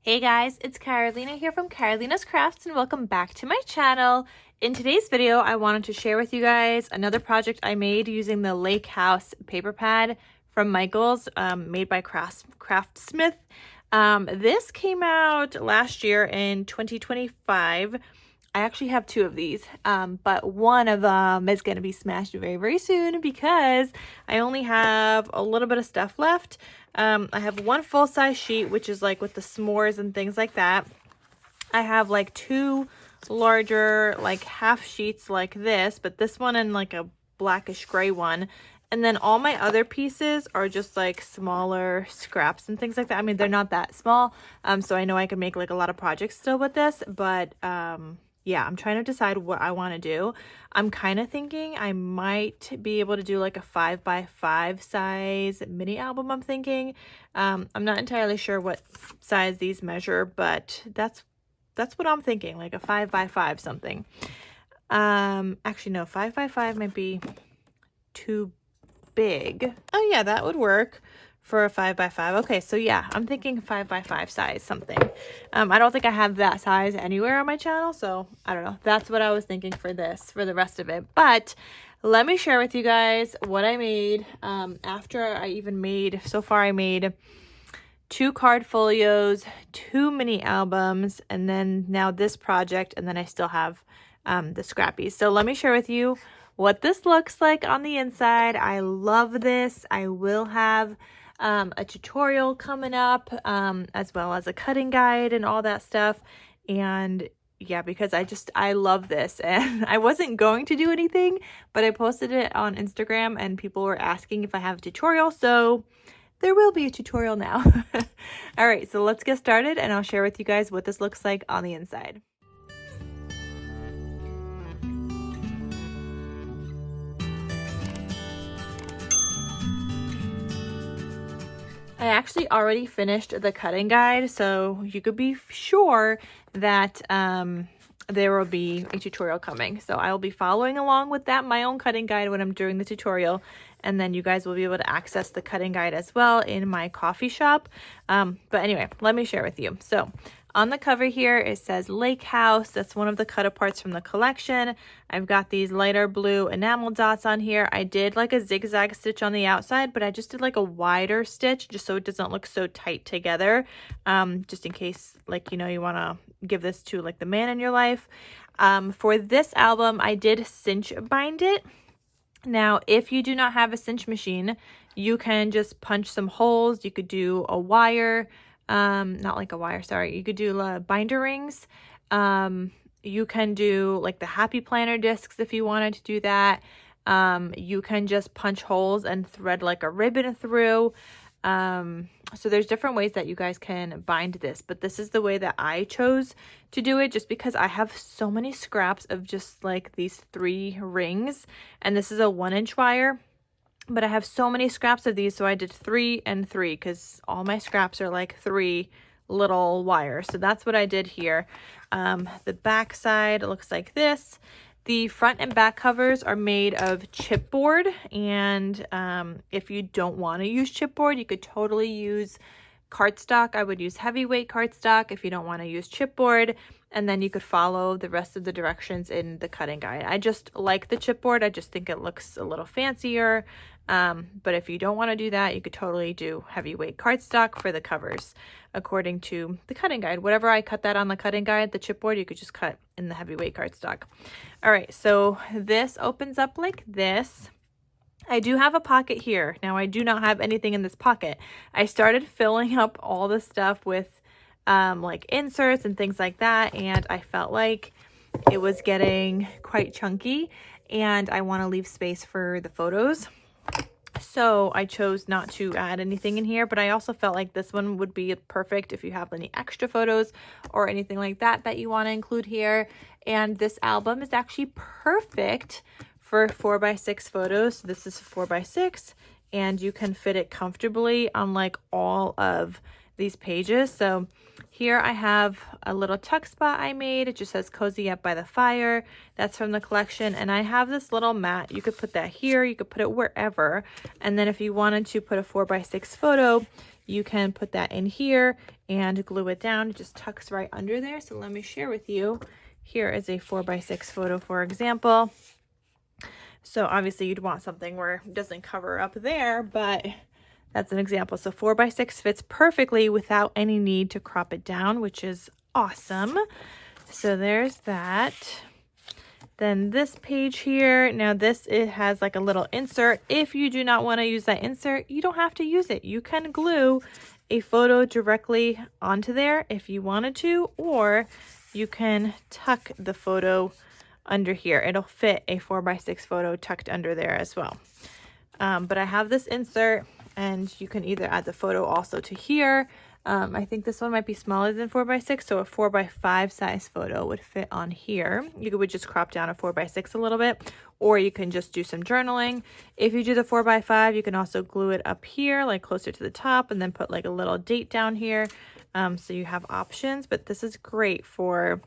Hey guys, it's Carolina here from KarolinasKrafts and welcome back to my channel. In today's video, I wanted to share with you guys another project I made using the Lake House paper pad from Michaels, made by Craftsmith. This came out last year in 2025. I actually have two of these, but one of them is going to be smashed very, very soon because I only have a little bit of stuff left. I have one full-size sheet, which is like with the s'mores and things like that. I have like two larger, like half sheets like this, but this one and like a blackish gray one. And then all my other pieces are just like smaller scraps and things like that. I mean, they're not that small, so I know I can make like a lot of projects still with this, but yeah, I'm trying to decide what I want to do. I'm kind of thinking I might be able to do like a 5x5 size mini album, I'm thinking. I'm not entirely sure what size these measure, but that's what I'm thinking, like a 5x5 something. Actually, no, 5x5 might be too big. Oh yeah, that would work for a 5x5. Okay, so yeah, I'm thinking 5x5 size something. I don't think I have that size anywhere on my channel, so I don't know. That's what I was thinking for this, for the rest of it. But let me share with you guys what I made after I even made, so far I made 2 card folios, 2 mini albums, and then now this project, and then I still have the scrappies. So let me share with you what this looks like on the inside. I love this. I will have a tutorial coming up, as well as a cutting guide and all that stuff. And yeah, because I love this, and I wasn't going to do anything, but I posted it on Instagram and people were asking if I have a tutorial, so there will be a tutorial now. All right, so let's get started and I'll share with you guys what this looks like on the inside. I actually already finished the cutting guide, so you could be sure that there will be a tutorial coming. So I will be following along with that, my own cutting guide, when I'm doing the tutorial, and then you guys will be able to access the cutting guide as well in my coffee shop. But anyway, let me share with you. So on the cover here, it says Lake House. That's one of the cut aparts from the collection. I've got these lighter blue enamel dots on here. I did like a zigzag stitch on the outside, but I just did like a wider stitch just so it doesn't look so tight together. Just in case, like, you know, you want to give this to like the man in your life. For this album, I did cinch bind it. Now, if you do not have a cinch machine, you can just punch some holes. You could do a wire, not like a wire, sorry. You could do binder rings. You can do like the happy planner discs if you wanted to do that. You can just punch holes and thread like a ribbon through. So there's different ways that you guys can bind this, but this is the way that I chose to do it just because I have so many scraps of just like these 3 rings, and this is a 1-inch wire. But I have so many scraps of these, so I did 3 and 3 because all my scraps are like 3 little wires. So that's what I did here. The back side looks like this. The front and back covers are made of chipboard, and if you don't want to use chipboard, you could totally use cardstock. I would use heavyweight cardstock if you don't want to use chipboard, and then you could follow the rest of the directions in the cutting guide. I just like the chipboard. I just think it looks a little fancier, but if you don't want to do that, you could totally do heavyweight cardstock for the covers according to the cutting guide. Whatever I cut that on the cutting guide, the chipboard, you could just cut in the heavyweight cardstock. All right, so this opens up like this. I do have a pocket here. Now, I do not have anything in this pocket. I started filling up all the stuff with like inserts and things like that, and I felt like it was getting quite chunky, and I want to leave space for the photos. So I chose not to add anything in here, but I also felt like this one would be perfect if you have any extra photos or anything like that that you want to include here. And this album is actually perfect for 4x6 photos. So this is 4x6, and you can fit it comfortably on like all of these pages. So here I have a little tuck spot I made. It just says Cozy Up by the Fire. That's from the collection. And I have this little mat. You could put that here. You could put it wherever. And then if you wanted to put a 4x6 photo, you can put that in here and glue it down. It just tucks right under there. So let me share with you. Here is a 4x6 photo, for example. So obviously you'd want something where it doesn't cover up there, but that's an example. So 4x6 fits perfectly without any need to crop it down, which is awesome. So there's that. Then this page here, now this, it has like a little insert. If you do not want to use that insert, you don't have to use it. You can glue a photo directly onto there if you wanted to, or you can tuck the photo under here. It'll fit a 4x6 photo tucked under there as well. But I have this insert, and you can either add the photo also to here. I think this one might be smaller than 4x6, so a 4x5 size photo would fit on here. You would just crop down a 4x6 a little bit, or you can just do some journaling. If you do the 4x5, you can also glue it up here, like closer to the top, and then put like a little date down here. So you have options, but this is great for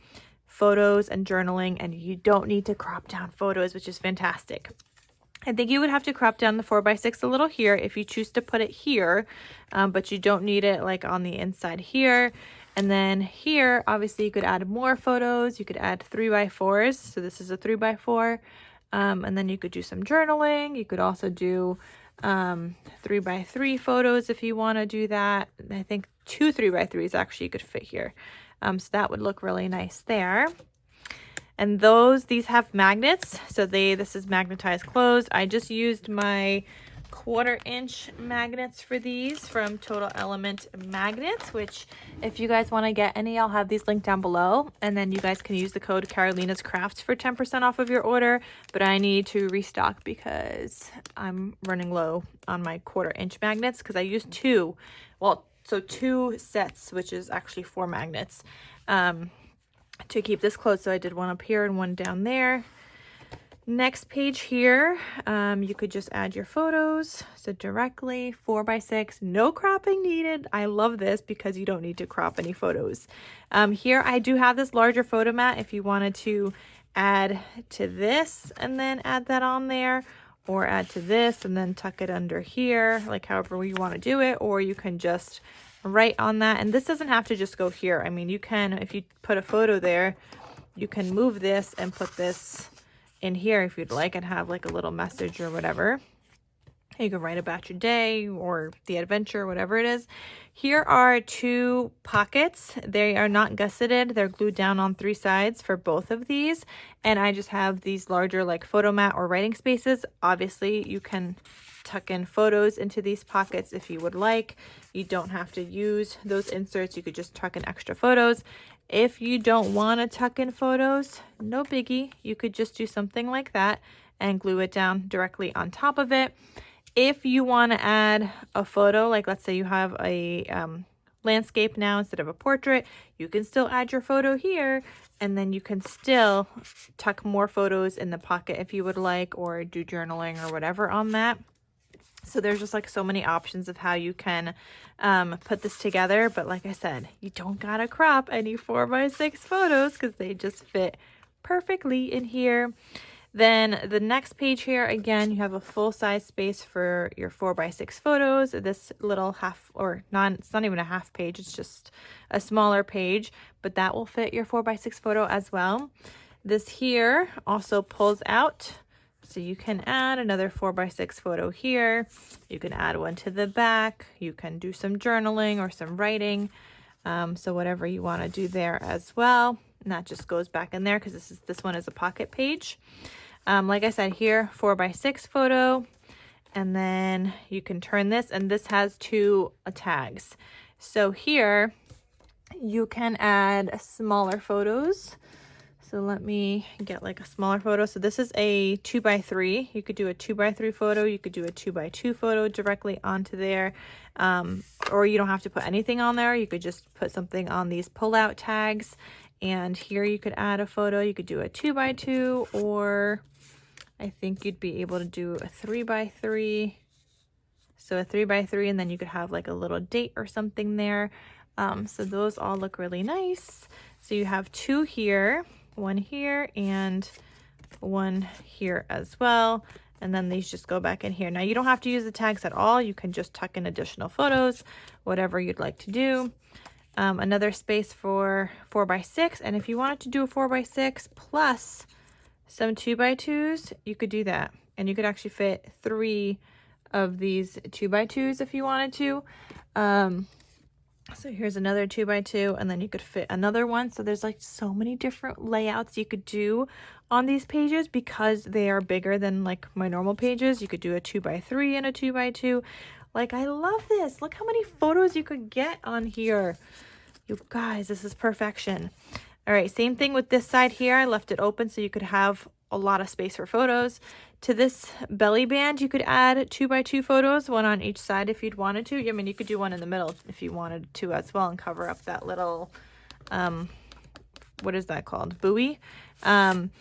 photos and journaling, and you don't need to crop down photos, which is fantastic. I think you would have to crop down the 4x6 a little here if you choose to put it here, but you don't need it like on the inside here. And then here, obviously you could add more photos. You could add 3x4s. So this is a 3x4. And then you could do some journaling. You could also do 3x3 photos if you want to do that. I think 2 3x3s actually could fit here. So that would look really nice there. And these have magnets. So this is magnetized closed. I just used my 1/4 inch magnets for these from Total Element Magnets, which if you guys want to get any, I'll have these linked down below. And then you guys can use the code KarolinasKrafts for 10% off of your order. But I need to restock because I'm running low on my 1/4 inch magnets because I used 2. Well, so 2 sets, which is actually 4 magnets. To keep this closed. So I did one up here and one down there. Next page here, you could just add your photos. So directly 4x6, no cropping needed. I love this because you don't need to crop any photos. Here I do have this larger photo mat if you wanted to add to this and then add that on there, or add to this and then tuck it under here, like however you want to do it, or you can just right on that. And this doesn't have to just go here. I mean, you can, if you put a photo there, you can move this and put this in here if you'd like and have like a little message or whatever. You can write about your day or the adventure, whatever it is. Here are 2 pockets. They are not gusseted. They're glued down on 3 sides for both of these. And I just have these larger like photo mat or writing spaces. Obviously, you can tuck in photos into these pockets if you would like. You don't have to use those inserts. You could just tuck in extra photos. If you don't want to tuck in photos, no biggie. You could just do something like that and glue it down directly on top of it. If you want to add a photo, like let's say you have a landscape now instead of a portrait, you can still add your photo here, and then you can still tuck more photos in the pocket if you would like, or do journaling or whatever on that. So there's just like so many options of how you can put this together. But like I said, you don't gotta crop any 4x6 photos because they just fit perfectly in here. Then the next page here, again, you have a full size space for your 4x6 photos. This little half, or not, it's not even a half page, it's just a smaller page, but that will fit your 4x6 photo as well. This here also pulls out. So you can add another 4x6 photo here. You can add one to the back. You can do some journaling or some writing. So whatever you want to do there as well. And that just goes back in there because this one is a pocket page. Like I said here, 4x6 photo. And then you can turn this, and this has 2 tags. So here you can add smaller photos. So let me get like a smaller photo. So this is a 2x3. You could do a 2x3 photo. You could do a 2x2 photo directly onto there. Or you don't have to put anything on there. You could just put something on these pull-out tags. And here you could add a photo. You could do a 2x2, or I think you'd be able to do a 3x3. So a 3x3, and then you could have like a little date or something there. So those all look really nice. So you have 2 here. One here and one here as well. And then these just go back in here. Now you don't have to use the tags at all. You can just tuck in additional photos, whatever you'd like to do. Another space for 4x6. And if you wanted to do a 4x6 plus some 2x2s, you could do that. And you could actually fit 3 of these 2x2s if you wanted to. So here's another 2x2, and then you could fit another one. So there's like so many different layouts you could do on these pages because they are bigger than like my normal pages. You could do a 2x3 and a 2x2. Like, I love this. Look how many photos you could get on here. You guys, this is perfection. All right, same thing with this side here. I left it open so you could have a lot of space for photos. To this belly band, you could add 2x2 photos, one on each side if you'd wanted to. I mean, you could do one in the middle if you wanted to as well and cover up that little, what is that called? Buoy. And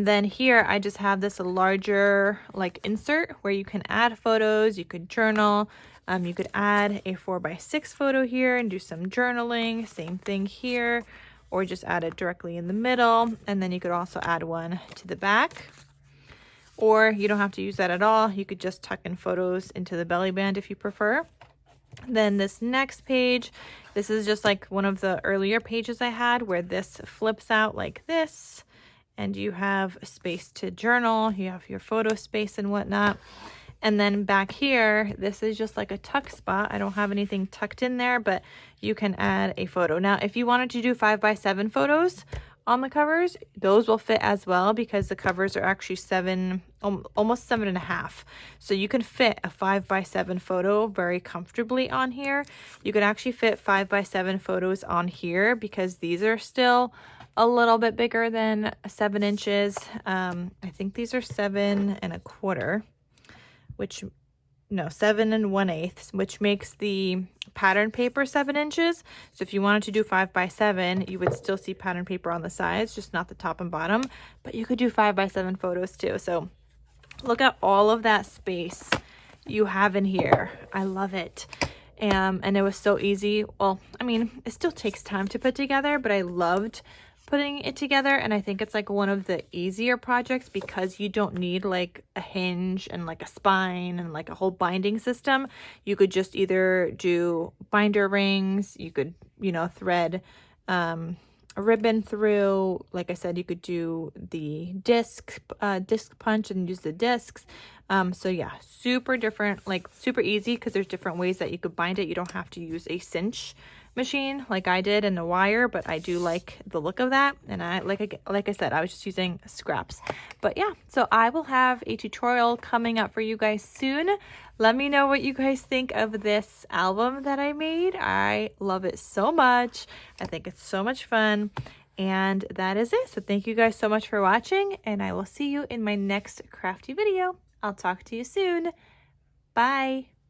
then here, I just have this larger like insert where you can add photos, you could journal. You could add a 4x6 photo here and do some journaling. Same thing here, or just add it directly in the middle. And then you could also add one to the back. Or you don't have to use that at all. You could just tuck in photos into the belly band if you prefer. Then this next page, this is just like one of the earlier pages I had where this flips out like this. And you have a space to journal. You have your photo space and whatnot. And then back here, this is just like a tuck spot. I don't have anything tucked in there, but you can add a photo. Now, if you wanted to do 5x7 photos on the covers, those will fit as well because the covers are actually almost 7.5. So you can fit a 5x7 photo very comfortably on here. You could actually fit 5x7 photos on here because these are still a little bit bigger than 7 inches. I think these are 7 1/4. 7 1/8, which makes the pattern paper 7 inches. So if you wanted to do 5x7, you would still see pattern paper on the sides, just not the top and bottom, but you could do 5x7 photos too. So look at all of that space you have in here. I love it. And it was so easy. Well, I mean, it still takes time to put together, but I loved putting it together, and I think it's like one of the easier projects because you don't need like a hinge and like a spine and like a whole binding system. You could just either do binder rings, you could, you know, thread a ribbon through. Like I said, you could do the disc punch and use the discs. So yeah, super different, like super easy because there's different ways that you could bind it. You don't have to use a cinch machine like I did and a wire, but I do like the look of that. And I like I said, I was just using scraps. But yeah, so I will have a tutorial coming up for you guys soon. Let me know what you guys think of this album that I made. I love it so much. I think it's so much fun. And that is it. So thank you guys so much for watching, and I will see you in my next crafty video. I'll talk to you soon. Bye.